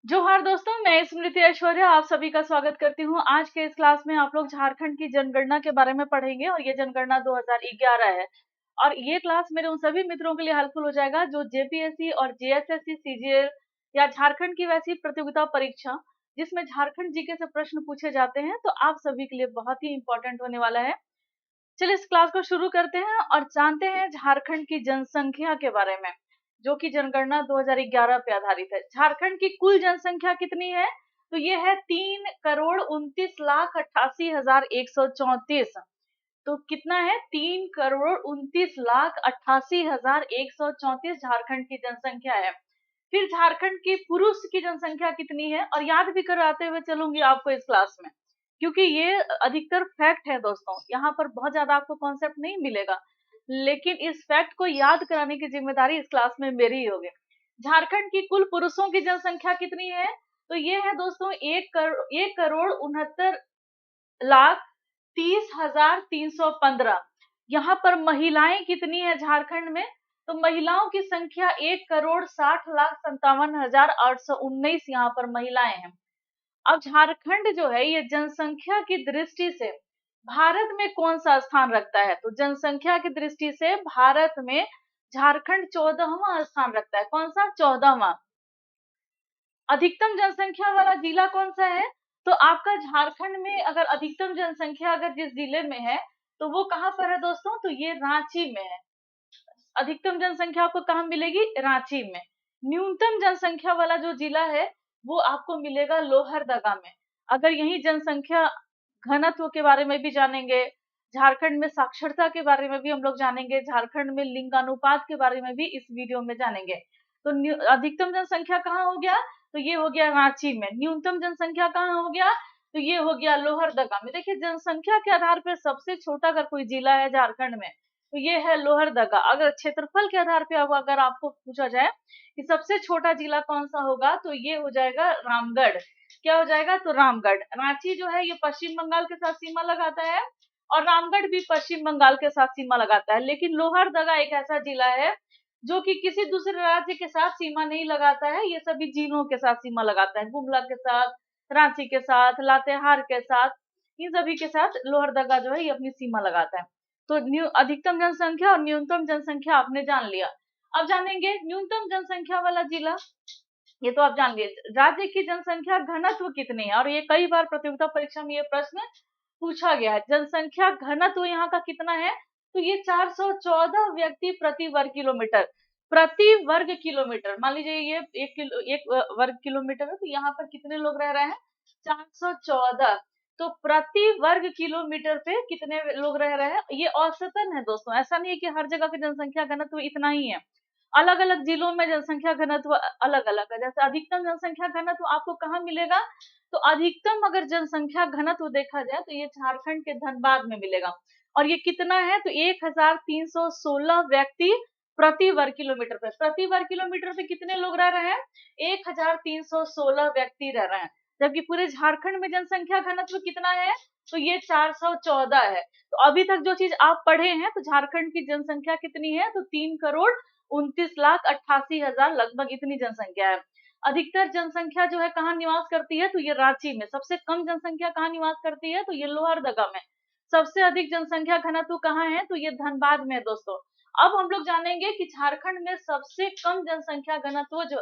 जोहार दोस्तों, मैं स्मृति ऐश्वर्या आप सभी का स्वागत करती हूँ। आज के इस क्लास में आप लोग झारखंड की जनगणना के बारे में पढ़ेंगे और ये जनगणना 2011 है। और ये क्लास मेरे उन सभी मित्रों के लिए हेल्पफुल हो जाएगा जो जेपीएससी और जेएसएससी सीजीएल या झारखंड की वैसी प्रतियोगिता परीक्षा जिसमें झारखंड जीके से प्रश्न पूछे जाते हैं, तो आप सभी के लिए बहुत ही इंपॉर्टेंट होने वाला है। चलिए इस क्लास को शुरू करते हैं और जानते हैं झारखंड की जनसंख्या के बारे में, जो कि जनगणना 2011 पे आधारित है। झारखंड की कुल जनसंख्या कितनी है? तो ये है 3,29,88,134। तो कितना है? 3,29,88,134 झारखंड की जनसंख्या है। फिर झारखंड की पुरुष की जनसंख्या कितनी है? और याद भी कराते हुए चलूंगी आपको इस क्लास में, क्योंकि ये अधिकतर फैक्ट है दोस्तों। यहाँ पर बहुत ज्यादा आपको कॉन्सेप्ट नहीं मिलेगा, लेकिन इस फैक्ट को याद कराने की जिम्मेदारी इस क्लास में मेरी ही होगी। झारखंड की कुल पुरुषों की जनसंख्या कितनी है? तो ये है दोस्तों 1,69,30,315। यहाँ पर महिलाएं कितनी है झारखंड में? तो महिलाओं की संख्या 1,60,57,819 यहाँ पर महिलाएं हैं। अब झारखंड जो है ये जनसंख्या की दृष्टि से भारत में कौन सा स्थान रखता है? तो जनसंख्या की दृष्टि से भारत में झारखंड 14वां स्थान रखता है। कौन सा? 14वां। अधिकतम जनसंख्या वाला जिला कौन सा है? तो आपका झारखंड में अगर अधिकतम जनसंख्या अगर जिस जिले में है तो वो कहाँ पर है दोस्तों? तो ये रांची में है। अधिकतम जनसंख्या आपको कहाँ मिलेगी? रांची में। न्यूनतम जनसंख्या वाला जो जिला है वो आपको मिलेगा लोहरदगा में। अगर यही जनसंख्या घनत्व के बारे में भी जानेंगे, झारखंड में साक्षरता के बारे में भी हम लोग जानेंगे, झारखंड में लिंगानुपात के बारे में भी इस वीडियो में जानेंगे। तो अधिकतम जनसंख्या कहाँ हो गया? तो ये हो गया रांची में। न्यूनतम जनसंख्या कहाँ हो गया? तो ये हो गया लोहरदगा में। देखिए जनसंख्या के आधार पर सबसे छोटा अगर कोई जिला है झारखंड में तो ये है लोहरदगा। अगर क्षेत्रफल के आधार पे अब अगर आपको पूछा जाए कि सबसे छोटा जिला कौन सा होगा तो ये हो जाएगा रामगढ़। क्या हो जाएगा? तो रामगढ़। रांची जो है ये पश्चिम बंगाल के साथ सीमा लगाता है और रामगढ़ भी पश्चिम बंगाल के साथ सीमा लगाता है। लेकिन लोहरदगा एक ऐसा जिला है जो कि किसी दूसरे राज्य के साथ सीमा नहीं लगाता है, ये सभी जिलों के साथ सीमा लगाता है। गुमला के साथ, रांची के साथ, लातेहार के साथ, इन सभी के साथ लोहरदगा जो है ये अपनी सीमा लगाता है। तो अधिकतम जनसंख्या और न्यूनतम जनसंख्या आपने जान लिया। अब जानेंगे न्यूनतम जनसंख्या वाला जिला। ये तो आप जान लिए। राज्य की जनसंख्या घनत्व कितनी है? और ये कई बार प्रतियोगिता परीक्षा में ये प्रश्न पूछा गया है। जनसंख्या घनत्व यहाँ का कितना है? तो ये 414 व्यक्ति प्रति वर्ग किलोमीटर। प्रति वर्ग किलोमीटर मान लीजिए ये एक वर्ग किलोमीटर है, तो यहाँ पर कितने लोग रह रहे हैं? 414। तो प्रति वर्ग किलोमीटर पे कितने लोग रह रहे हैं? ये औसतन है दोस्तों, ऐसा नहीं है कि हर जगह की जनसंख्या घनत्व इतना ही है। अलग अलग जिलों में जनसंख्या घनत्व अलग अलग है। जैसे अधिकतम जनसंख्या घनत्व आपको कहाँ मिलेगा? तो अधिकतम अगर जनसंख्या घनत्व देखा जाए तो ये झारखंड के धनबाद में मिलेगा। और ये कितना है? तो 1,316 व्यक्ति प्रति वर्ग किलोमीटर पे। प्रति वर्ग किलोमीटर पे कितने लोग रह रहे हैं? 1,316 व्यक्ति रह रहे हैं। जबकि पूरे झारखंड में जनसंख्या घनत्व कितना है? तो ये 414 है। तो अभी तक जो चीज आप पढ़े हैं, तो झारखंड की जनसंख्या कितनी है? तो 3,29,88,000 लगभग इतनी जनसंख्या है। अधिकतर जनसंख्या जो है कहाँ निवास करती है? तो ये रांची में। सबसे कम जनसंख्या कहाँ निवास करती है? तो ये लोहरदगा में। सबसे अधिक जनसंख्या घनत्व कहाँ है? तो ये धनबाद में है दोस्तों। अब हम लोग जानेंगे कि झारखंड में सबसे कम जनसंख्या घनत्व जो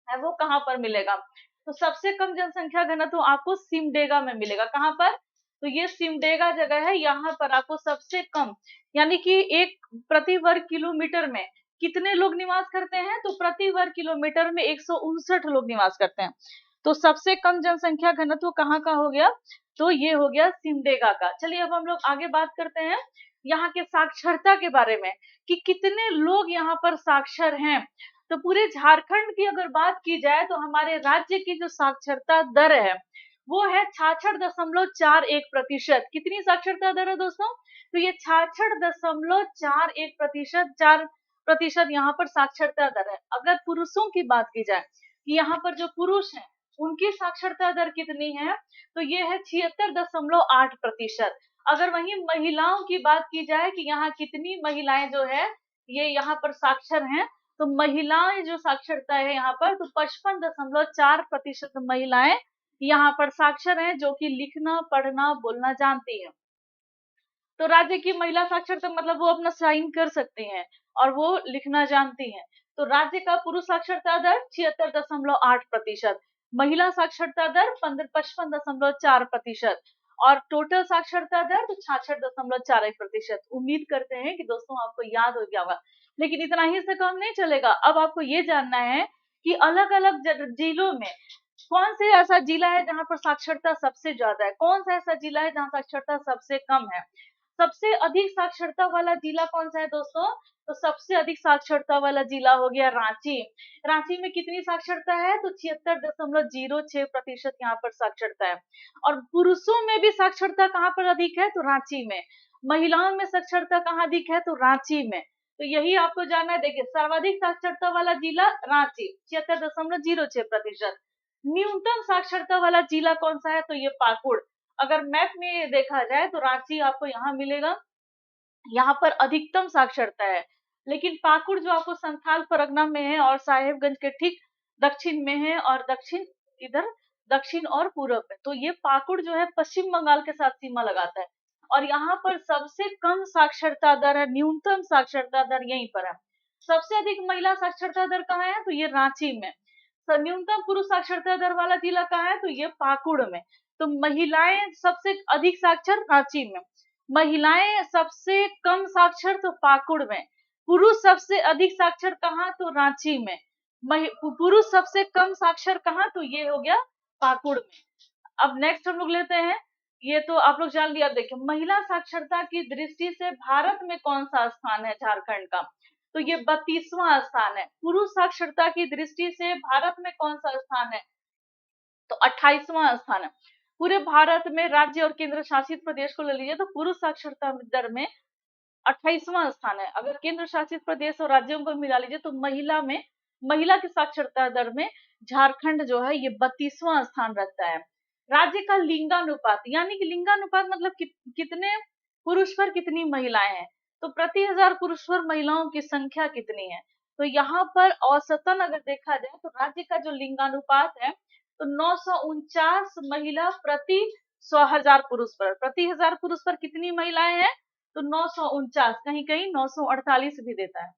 है वो कहाँ पर मिलेगा। तो सबसे कम जनसंख्या घनत्व आपको सिमडेगा में मिलेगा। कहाँ पर? तो ये सिमडेगा जगह है, यहाँ पर आपको सबसे कम, यानी कि एक प्रति वर्ग किलोमीटर में कितने लोग निवास करते हैं? तो प्रति वर्ग किलोमीटर में 159 लोग निवास करते हैं। तो सबसे कम जनसंख्या घनत्व कहाँ का हो गया? तो ये हो गया सिमडेगा का। चलिए अब हम लोग आगे बात करते हैं यहाँ के साक्षरता के बारे में कि कितने लोग यहाँ पर साक्षर हैं। तो पूरे झारखंड की अगर बात की जाए तो हमारे राज्य की जो साक्षरता दर है वो है 66.41%। कितनी साक्षरता दर है दोस्तों? तो ये 66.41%, 4% यहाँ पर साक्षरता दर है। अगर पुरुषों की बात की जाए कि यहाँ पर जो पुरुष हैं उनकी साक्षरता दर कितनी है? तो ये है 76.8%। अगर वहीं महिलाओं की बात की जाए कि यहाँ कितनी महिलाएं जो है ये यहाँ पर साक्षर हैं, तो महिलाएं जो साक्षरता है यहाँ पर, तो 55.4% महिलाएं यहाँ पर साक्षर हैं, जो कि लिखना पढ़ना बोलना जानती हैं। तो राज्य की महिला साक्षरता मतलब वो अपना साइन कर सकती हैं और वो लिखना जानती हैं। तो राज्य का पुरुष साक्षरता दर 76.8%, महिला साक्षरता दर 55.4% और टोटल साक्षरता दर तो 66.41%। उम्मीद करते हैं कि दोस्तों आपको याद हो गया होगा, लेकिन इतना ही से काम नहीं चलेगा। अब आपको ये जानना है कि अलग अलग जिलों में कौन से ऐसा जिला है जहां पर साक्षरता सबसे ज्यादा है, कौन सा ऐसा जिला है जहां साक्षरता सबसे कम है। सबसे अधिक साक्षरता वाला जिला कौन सा है दोस्तों? तो सबसे अधिक साक्षरता वाला जिला हो गया रांची। रांची में कितनी साक्षरता है? तो 76.06% यहाँ पर साक्षरता है। और पुरुषों में भी साक्षरता कहाँ पर अधिक है? तो रांची में। महिलाओं में साक्षरता कहाँ अधिक है? तो रांची में। तो यही आपको जानना है। देखिए, सर्वाधिक साक्षरता वाला जिला रांची 76.06%। न्यूनतम साक्षरता वाला जिला कौन सा है? तो ये पाकुड़। अगर मैप में देखा जाए तो रांची आपको यहाँ मिलेगा, यहाँ पर अधिकतम साक्षरता है। लेकिन पाकुड़ जो आपको संथाल परगना में है और साहेबगंज के ठीक दक्षिण में है, और दक्षिण इधर दक्षिण और पूर्व में, तो ये पाकुड़ जो है पश्चिम बंगाल के साथ सीमा लगाता है। और यहाँ पर सबसे कम साक्षरता दर है, न्यूनतम साक्षरता दर यहीं पर है। सबसे अधिक महिला साक्षरता दर कहाँ है? तो ये रांची में। न्यूनतम पुरुष साक्षरता दर वाला जिला कहाँ है? तो ये पाकुड़ में। तो महिलाएं सबसे अधिक साक्षर रांची में, महिलाएं सबसे कम साक्षर तो पाकुड़ में, पुरुष सबसे अधिक साक्षर कहाँ? तो रांची में। पुरुष सबसे कम साक्षर कहाँ? तो ये हो गया पाकुड़ में। अब नेक्स्ट हम लोग लेते हैं, ये तो आप लोग जान लिया। देखिए, महिला साक्षरता की दृष्टि से भारत में कौन सा स्थान है झारखंड का? तो ये 32वां स्थान है। पुरुष साक्षरता की दृष्टि से भारत में कौन सा स्थान है? तो 28वां स्थान है। पूरे भारत में राज्य और केंद्र शासित प्रदेश को ले लीजिए तो पुरुष साक्षरता दर में 28वां स्थान है। अगर केंद्र शासित प्रदेश और राज्यों को मिला लीजिए तो महिला की साक्षरता दर में झारखंड जो है ये 32वां स्थान रखता है। राज्य का लिंगानुपात, यानी कि लिंगानुपात मतलब कितने पुरुष पर कितनी महिलाएं हैं, तो प्रति 1000 पुरुष पर महिलाओं की संख्या कितनी है। तो यहाँ पर औसतन अगर देखा जाए तो राज्य का जो लिंगानुपात है तो 949 महिला प्रति 100,000 पुरुष पर, प्रति 1000 पुरुष पर कितनी महिलाएं हैं? तो 949, कहीं कहीं 948 भी देता है।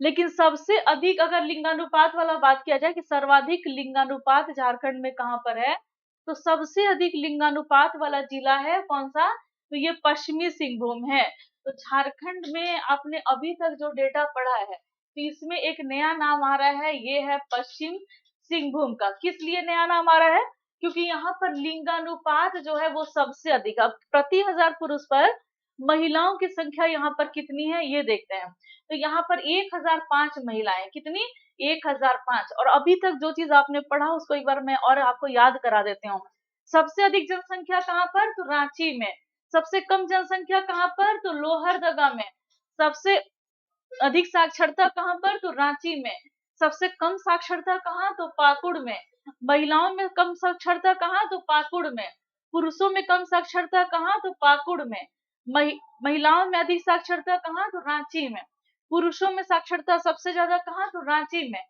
लेकिन सबसे अधिक अगर लिंगानुपात वाला बात किया जाए कि सर्वाधिक लिंगानुपात झारखंड में कहां पर है, तो सबसे अधिक लिंगानुपात वाला जिला है कौन सा? तो ये पश्चिमी सिंहभूम है। तो झारखंड में आपने अभी तक जो डेटा पढ़ा है तो इसमें एक नया नाम आ रहा है, ये है पश्चिम सिंहभूम का। किस लिए नया नाम आ रहा है? क्योंकि यहाँ पर लिंगानुपात जो है वो सबसे अधिक, अब प्रति 1000 पुरुष पर महिलाओं की संख्या यहाँ पर कितनी है ये देखते हैं। तो यहाँ पर 1005 महिलाएं, कितनी? 1005। और अभी तक जो चीज आपने पढ़ा उसको एक बार मैं और आपको याद करा देती हूँ। सबसे अधिक जनसंख्या कहाँ पर? तो रांची में। सबसे कम जनसंख्या कहाँ पर? तो लोहरदगा में। सबसे अधिक साक्षरता कहाँ पर? तो रांची में। सबसे कम साक्षरता कहाँ? तो पाकुड़ में। महिलाओं में कम साक्षरता कहाँ? तो पाकुड़ में। पुरुषों में कम साक्षरता कहाँ? तो पाकुड़ में। महिलाओं में अधिक साक्षरता कहाँ? तो रांची में। पुरुषों में साक्षरता सबसे ज्यादा कहाँ? तो रांची में।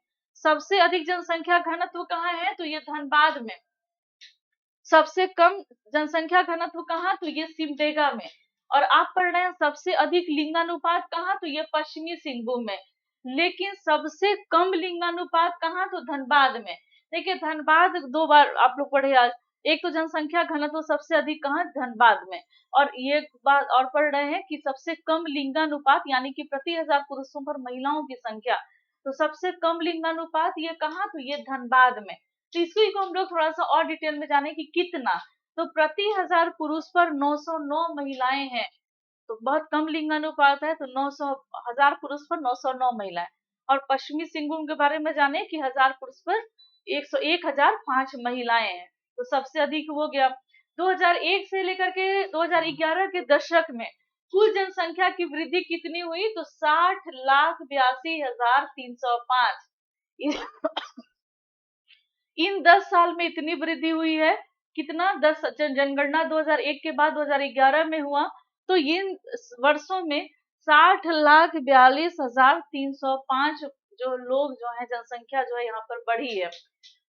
सबसे अधिक जनसंख्या घनत्व कहाँ है? तो ये धनबाद में। सबसे कम जनसंख्या घनत्व कहाँ? तो ये सिमडेगा में। और आप पढ़ रहे हैं सबसे अधिक लिंगानुपात कहाँ? तो ये पश्चिमी सिंहभूम में। लेकिन सबसे कम लिंगानुपात कहाँ? तो धनबाद में। देखिए, धनबाद 2 बार आप लोग पढ़े आज। एक तो जनसंख्या घनत्व सबसे अधिक कहाँ? धनबाद में। और ये बात और पढ़ रहे हैं कि सबसे कम लिंगानुपात यानी कि प्रति 1000 पुरुषों पर महिलाओं की संख्या, तो सबसे कम लिंगानुपात ये कहाँ? तो ये धनबाद में। तो इसी को हम लोग थोड़ा सा और डिटेल में जाने कि कितना, तो प्रति 1000 पुरुष पर 909 महिलाएं हैं। तो बहुत कम लिंगानुपात है। तो 900 1000 पुरुष पर 909 महिलाएं। और पश्चिमी सिंहभूम के बारे में जाने कि 1000 पुरुष पर 1005 महिलाएं हैं। तो सबसे अधिक हो गया। 2001 से लेकर के 2011 के दशक में कुल जनसंख्या की वृद्धि कितनी हुई? तो 60,82,305। इन 10 साल में इतनी वृद्धि हुई है। कितना? 10 जनगणना 2001 के बाद 2011 में हुआ। तो इन वर्षों में 60,42,305 जो लोग जो है, जनसंख्या जो है यहाँ पर बढ़ी है।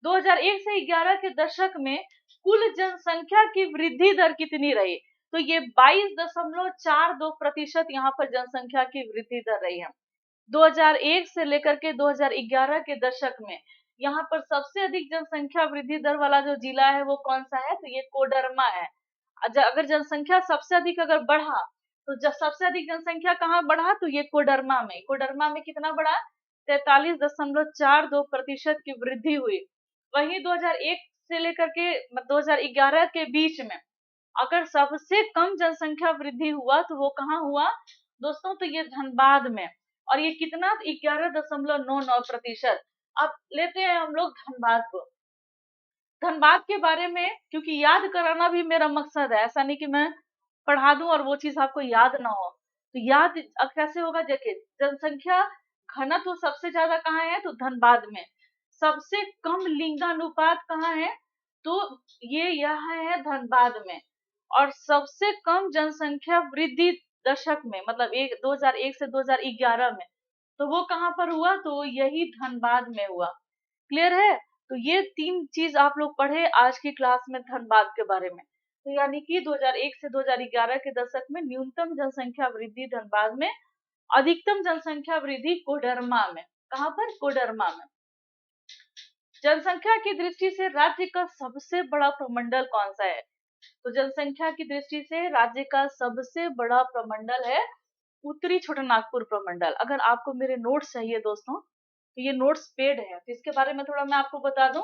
2001 से 11 के दशक में कुल जनसंख्या की वृद्धि दर कितनी रही? तो ये 22.42% यहाँ पर जनसंख्या की वृद्धि दर रही है। 2001 से लेकर के 2011 के दशक में यहाँ पर सबसे अधिक जनसंख्या वृद्धि दर वाला जो जिला है वो कौन सा है? तो ये कोडरमा है। अगर जनसंख्या सबसे अधिक अगर बढ़ा तो जब सबसे अधिक जनसंख्या कहाँ बढ़ा? तो ये कोडरमा में। कोडरमा में कितना बढ़ा? 43.42% की वृद्धि हुई। वहीं 2001 से लेकर के 2011 के बीच में अगर सबसे कम जनसंख्या वृद्धि हुआ तो वो कहाँ हुआ दोस्तों? तो ये धनबाद में। और ये कितना? 11.99%। अब लेते हैं हम लोग धनबाद को। धनबाद के बारे में क्योंकि याद कराना भी मेरा मकसद है, ऐसा नहीं कि मैं पढ़ा दूं और वो चीज आपको याद ना हो। तो याद अब कैसे होगा? देखिए, जनसंख्या घनत्व तो सबसे ज्यादा कहाँ है? तो धनबाद में। सबसे कम लिंगानुपात कहाँ है? तो ये यहाँ है धनबाद में। और सबसे कम जनसंख्या वृद्धि दशक में, मतलब 2001 से 2011 में, तो वो कहाँ पर हुआ? तो यही धनबाद में हुआ। क्लियर है? तो ये 3 चीज आप लोग पढ़े आज की क्लास में धनबाद के बारे में। तो यानी कि 2001 से 2011 के दशक में न्यूनतम जनसंख्या वृद्धि धनबाद में, अधिकतम जनसंख्या वृद्धि कोडरमा में। कहाँ पर? कोडरमा में। जनसंख्या की दृष्टि से राज्य का सबसे बड़ा प्रमंडल कौन सा है? तो जनसंख्या की दृष्टि से राज्य का सबसे बड़ा प्रमंडल है उत्तरी छोटानागपुर प्रमंडल। अगर आपको मेरे नोट्स चाहिए दोस्तों तो ये नोट्स पेड है, तो इसके बारे में थोड़ा मैं आपको बता दूं।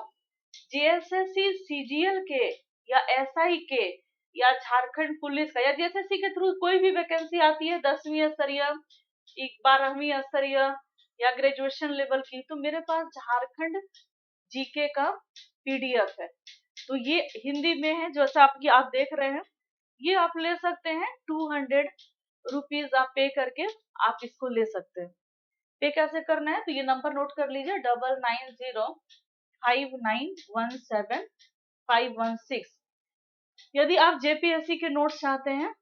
जेएसएससी सीजीएल के या एसआई के या झारखंड पुलिस का या जेएसएससी के थ्रू कोई भी वैकेंसी आती है 10वीं स्तरीय, 12वीं स्तरीय या ग्रेजुएशन लेवल की, तो मेरे पास झारखंड जीके का पीडीएफ है। तो ये हिंदी में है, जैसा आप देख रहे हैं। ये आप ले सकते हैं, 200 रुपीज आप पे करके आप इसको ले सकते हैं। पे कैसे करना है? तो ये नंबर नोट कर लीजिए, 9905917516। यदि आप जेपीएससी के नोट्स चाहते हैं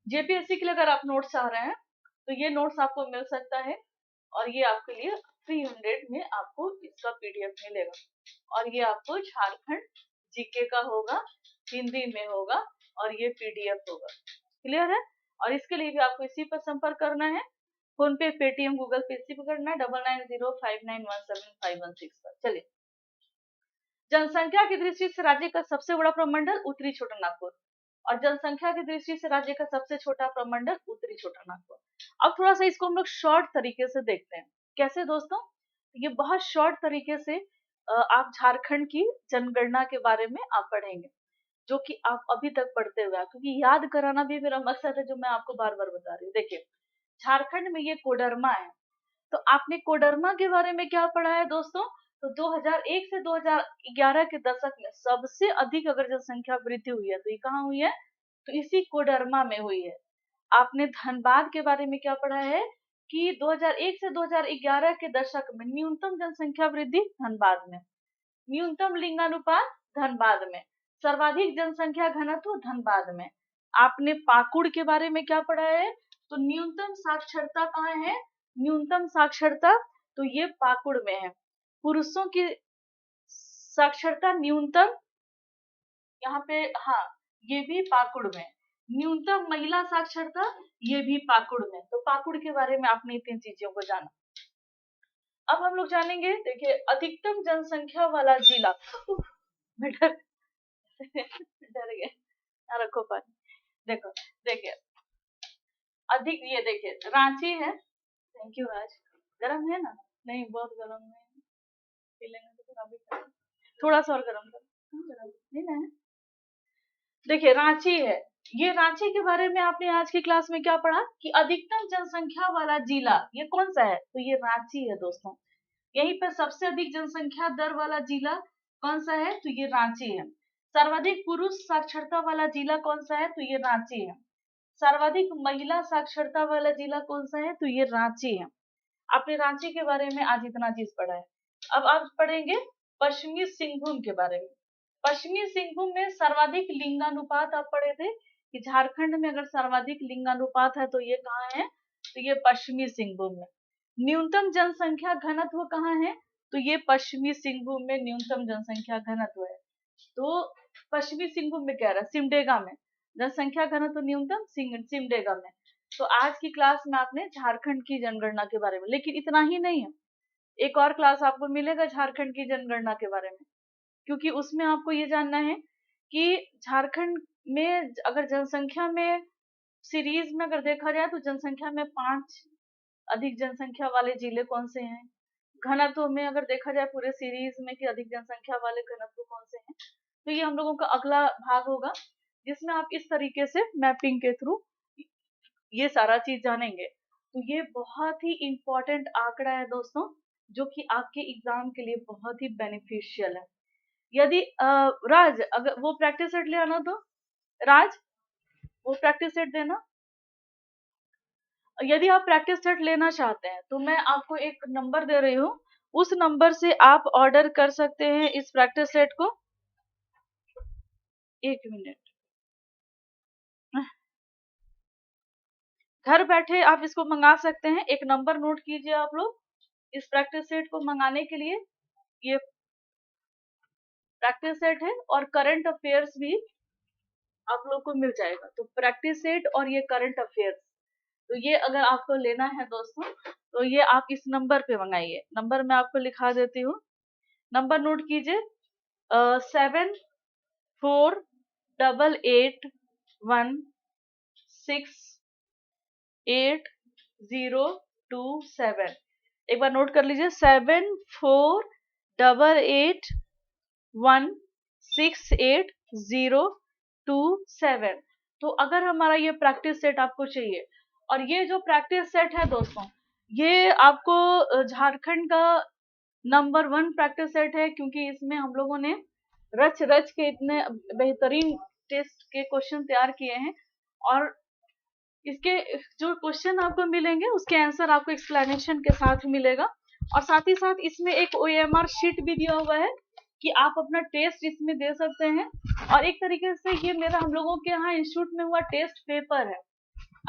जेपीएससी के लिए अगर आप नोट्स चाह रहे हैं तो ये नोट्स आपको मिल सकता है, और ये आपके लिए 300 में आपको इसका पीडीएफ मिलेगा। और ये आपको झारखंड जीके का होगा, हिंदी में होगा, और ये पीडीएफ होगा। क्लियर है? और इसके लिए भी आपको इसी पर संपर्क करना है, फोन पे, पेटीएम, गूगल पे, इसी पर करना है, 9905917516 पर। चलिए, जनसंख्या की दृष्टि से राज्य का सबसे बड़ा प्रमंडल उत्तरी छोटानागपुर, और जनसंख्या की दृष्टि से राज्य का सबसे छोटा प्रमंडल उत्तरी छोटानागपुर। अब थोड़ा सा इसको हम लोग शॉर्ट तरीके से देखते हैं। कैसे दोस्तों? ये बहुत शॉर्ट तरीके से आप झारखंड की जनगणना के बारे में आप पढ़ेंगे, जो कि आप अभी तक पढ़ते हुए, क्योंकि याद कराना भी मेरा मकसद है, जो मैं आपको बार बार बता रही हूँ। देखिए, झारखंड में ये कोडरमा है, तो आपने कोडरमा के बारे में क्या पढ़ा है दोस्तों? तो 2001 से 2011 के दशक में सबसे अधिक अगर जनसंख्या वृद्धि हुई है तो ये कहाँ हुई है? तो इसी कोडरमा में हुई है। आपने धनबाद के बारे में क्या पढ़ा है कि 2001 से 2011 के दशक में न्यूनतम जनसंख्या वृद्धि धनबाद में, न्यूनतम लिंगानुपात धनबाद में, सर्वाधिक जनसंख्या घनत्व धनबाद में। आपने पाकुड़ के बारे में क्या पढ़ा है? तो न्यूनतम साक्षरता कहाँ है? न्यूनतम साक्षरता तो ये पाकुड़ में है। पुरुषों की साक्षरता न्यूनतम यहाँ पे, हाँ, ये भी पाकुड़ में। न्यूनतम महिला साक्षरता ये भी पाकुड़ में। तो पाकुड़ के बारे में आपने 3 चीजों को जाना। अब हम लोग जानेंगे, देखिए, अधिकतम जनसंख्या वाला जिला। मैं डर गए। रखो पानी। देखो, देखिए, ये देखिए, रांची है। Thank you. आज गर्म है ना? नहीं, बहुत गर्म नहीं, पी लेंगे तो फिर अभी थोड़ा सा और गर्म नहीं ना है। देखिए, रांची है। ये रांची के बारे में आपने आज की क्लास में क्या पढ़ा कि अधिकतम जनसंख्या वाला जिला ये कौन सा है? तो ये रांची है दोस्तों। यहीं पर सबसे अधिक जनसंख्या दर वाला जिला कौन सा है? तो ये रांची है। सर्वाधिक पुरुष साक्षरता वाला जिला कौन सा है? तो ये रांची है। सर्वाधिक महिला साक्षरता वाला जिला कौन सा है? तो ये रांची है। आपने रांची के बारे में आज इतना चीज पढ़ा है। अब आप पढ़ेंगे पश्चिमी सिंहभूम के बारे में। पश्चिमी सिंहभूम में सर्वाधिक लिंगानुपात आप पढ़े थे कि झारखंड में अगर सर्वाधिक लिंगानुपात है तो ये कहाँ है, तो ये पश्चिमी सिंहभूम में। न्यूनतम जनसंख्या घनत्व कहाँ है, तो ये पश्चिमी सिंहभूम में न्यूनतम जनसंख्या घनत्व है। तो पश्चिमी सिंहभूम में कह रहा है, सिमडेगा में जनसंख्या घनत्व न्यूनतम सिमडेगा में। तो आज की क्लास में आपने झारखंड की जनगणना के बारे में, लेकिन इतना ही नहीं है, एक और क्लास आपको मिलेगा झारखंड की जनगणना के बारे में, क्योंकि उसमें आपको ये जानना है कि झारखंड में अगर जनसंख्या में सीरीज में अगर देखा जाए तो जनसंख्या में 5 अधिक जनसंख्या वाले जिले कौन से हैं, घनत्व में अगर देखा जाए पूरे सीरीज में कि अधिक जनसंख्या वाले घनत्व कौन से हैं। तो ये हम लोगों का अगला भाग होगा, जिसमें आप इस तरीके से मैपिंग के थ्रू ये सारा चीज जानेंगे। तो ये बहुत ही इंपॉर्टेंट आंकड़ा है दोस्तों, जो कि आपके एग्जाम के लिए बहुत ही बेनिफिशियल है। यदि राज अगर वो प्रैक्टिस सेट ले आना, तो राज वो प्रैक्टिस सेट देना। यदि आप प्रैक्टिस सेट लेना चाहते हैं तो मैं आपको एक नंबर दे रही हूँ, उस नंबर से आप ऑर्डर कर सकते हैं इस प्रैक्टिस सेट को। एक मिनट, घर बैठे आप इसको मंगा सकते हैं। एक नंबर नोट कीजिए आप लोग, इस प्रैक्टिस सेट को मंगाने के लिए। ये प्रैक्टिस सेट है और करंट अफेयर्स भी आप लोग को मिल जाएगा। तो प्रैक्टिस सेट और ये करंट अफेयर्स, तो ये अगर आपको लेना है दोस्तों, तो ये आप इस नंबर पे मंगाइए। नंबर मैं आपको लिखा देती हूँ, नंबर नोट कीजिए 7488168027। एक बार नोट कर लीजिए, 7488168027। तो अगर हमारा ये प्रैक्टिस सेट आपको चाहिए, और ये जो प्रैक्टिस सेट है दोस्तों, ये आपको झारखंड का नंबर 1 प्रैक्टिस सेट है, क्योंकि इसमें हम लोगों ने रच रच के इतने बेहतरीन टेस्ट के क्वेश्चन तैयार किए हैं, और इसके जो क्वेश्चन आपको मिलेंगे उसके आंसर आपको एक्सप्लेनेशन के साथ मिलेगा। और साथ ही साथ इसमें एक OMR शीट भी दिया हुआ है कि आप अपना टेस्ट इसमें दे सकते हैं। और एक तरीके से ये मेरा हम लोगों के यहाँ इंस्टीट्यूट में हुआ टेस्ट पेपर है।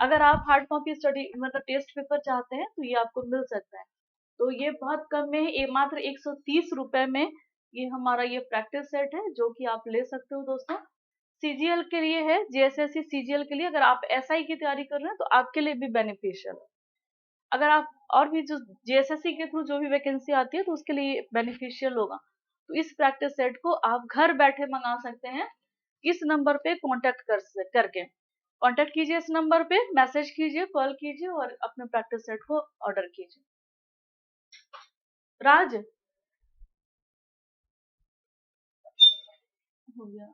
अगर आप हार्ड कॉपी स्टडी मतलब टेस्ट पेपर चाहते हैं तो ये आपको मिल सकता है। तो ये बहुत कम में है, ये मात्र 130 रुपए में ये हमारा ये प्रैक्टिस सेट है, जो कि आप ले सकते हो दोस्तों। CGL के लिए है, JSSC CGL के लिए, अगर आप SI की तैयारी कर रहे हैं तो आपके लिए भी बेनिफिशियल है। अगर आप और भी जो JSSC के थ्रू जो भी वैकेंसी आती है तो उसके लिए बेनिफिशियल होगा। तो इस प्रैक्टिस सेट को आप घर बैठे मंगा सकते हैं, इस नंबर पे कांटेक्ट करके कांटेक्ट कीजिए, इस नंबर पे मैसेज कीजिए, कॉल कीजिए और अपने प्रैक्टिस सेट को ऑर्डर कीजिए। राज हो गया।